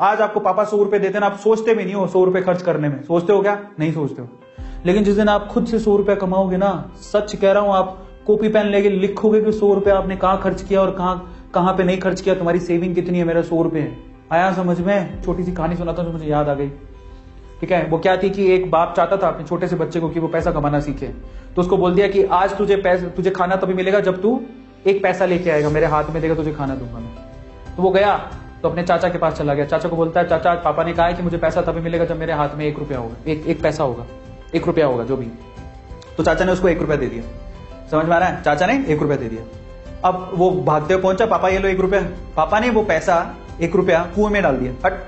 आज आपको पापा 100 रुपए देते ना, आप सोचते भी नहीं हो 100 रुपए खर्च करने में, सोचते हो क्या? नहीं सोचते हो। लेकिन जिस दिन आप खुद से 100 रुपया कमाओगे ना, सच कह रहा हूं, आप कॉपी पेन लेके लिखोगे कि 100 रुपया आपने कहां खर्च किया और कहां पे नहीं खर्च किया, तुम्हारी सेविंग कितनी है, मेरा 100 रुपए है। आया समझ में? छोटी सी कहानी सुनाता हूं जो मुझे याद आ गई। ठीक है, वो क्या थी कि एक बाप चाहता था अपने छोटे से बच्चे को कि वो पैसा कमाना सीखे, तो उसको बोल दिया कि आज तुझे खाना तभी मिलेगा जब तू एक पैसा लेके आएगा, मेरे हाथ में देगा, तुझे खाना दूंगा मैं। तो वो गया तो अपने चाचा के पास चला गया। चाचा को बोलता है, चाचा पापा ने कहा है कि मुझे पैसा तभी मिलेगा जब मेरे हाथ में 1 रुपया होगा, एक पैसा होगा, 1 रुपया होगा जो भी। तो चाचा ने उसको 1 रुपया दे दिया। समझ में आ रहा है? चाचा ने 1 रुपया दे दिया। अब वो भागते हुए पहुंचा, पापा ये लो 1 रुपया। पापा ने वो पैसा 1 रुपया कुएं में डाल दिया, हट।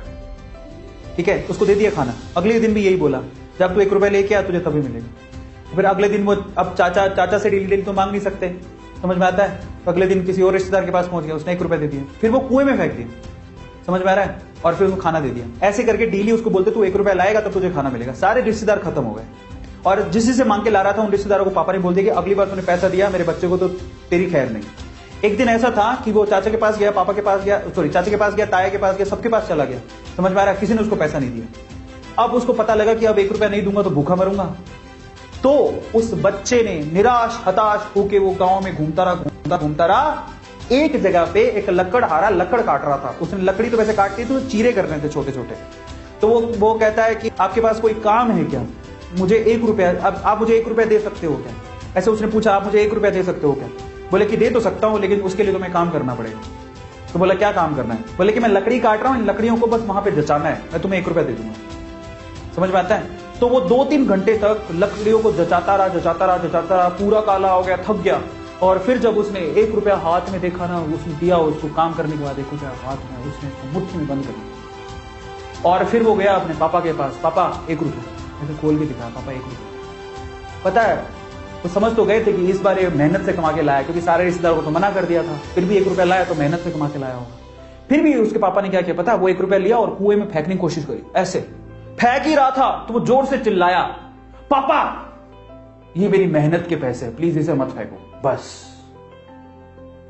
ठीक है, उसको दे दिया खाना। अगले दिन भी यही बोला, जब तू 1 रुपया लेके आ तुझे तभी मिलेगा। फिर अगले दिन वो, अब चाचा से डेली तो मांग नहीं सकते, समझ में आता है? तो अगले दिन किसी और रिश्तेदार के पास पहुंच गया, उसने 1 रुपया दे दिया, फिर वो कुएं में फेंक दिया। समझ में आ रहा है? और फिर उसको खाना दे दिया। ऐसे करके डेली उसको बोलते तू 1 रुपया लाएगा तब तुझे खाना मिलेगा। सारे रिश्तेदार खत्म हो गए, और जिससे मांग के ला रहा था उन रिश्तेदारों को पापा ने बोल दिया कि अगली बार तूने पैसा दिया मेरे बच्चे को तो तेरी खैर नहीं। एक दिन ऐसा था कि वो चाचा के पास गया, पापा के पास गया, सॉरी चाचा के पास गया, ताया के पास गया, सबके पास चला गया। समझ में आ रहा है? किसी ने उसको पैसा नहीं दिया। अब उसको पता लगा कि अब 1 रुपया नहीं दूंगा तो भूखा मरूंगा। तो उस बच्चे ने निराश हताश होके वो गांव में घूमता रहा। एक जगह पे एक लकड़हारा लकड़ काट रहा था। उसने लकड़ी तो वैसे काटती थी, तो चीरे करने थे छोटे छोटे। तो वो कहता है कि आपके पास कोई काम है क्या? मुझे 1 रुपया, अब आप मुझे 1 रुपया दे सकते हो क्या? ऐसे उसने पूछा, आप मुझे 1 रुपया दे सकते हो क्या? बोले कि दे तो सकता हूं, लेकिन उसके लिए तुम्हें काम करना पड़ेगा। तो बोला क्या काम करना है? बोले कि मैं लकड़ी काट रहा हूं, इन लकड़ियों को बस वहां पे जचाना है, मैं तुम्हें 1 रुपया दे दूंगा। समझ में आता है? तो वो 2-3 घंटे तक लकड़ियों को जचाता रहा, पूरा काला हो गया, थक गया। और फिर जब उसने 1 रुपया हाथ में देखा ना, उसने दिया उसको काम करने के बाद 1 रुपया हाथ में, उसने मुट्ठी में बंद कर दिया। और फिर वो गया अपने पापा के पास, पापा 1 रुपया, ऐसे खोल के दिखाया, पापा 1 रुपया। पता है, वो समझ तो गए थे कि इस बार ये मेहनत से कमा के लाया, क्योंकि सारे रिश्तेदारों को तो मना कर दिया था। फिर भी 1 रुपया लाया तो मेहनत से कमा के लाया होगा। फिर भी उसके पापा ने क्या किया पता है? वो 1 रुपया लिया और कुएं में फेंकने की कोशिश करी। ऐसे फेंक ही रहा था तो वो जोर से चिल्लाया, पापा ये मेरी मेहनत के पैसे, प्लीज इसे मत फेंको। बस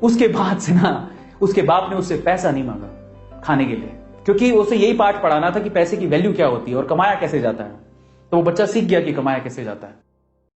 उसके बाद से ना उसके बाप ने उससे पैसा नहीं मांगा खाने के लिए, क्योंकि उसे यही पाठ पढ़ाना था कि पैसे की वैल्यू क्या होती है और कमाया कैसे जाता है। तो वो बच्चा सीख गया कि कमाया कैसे जाता है।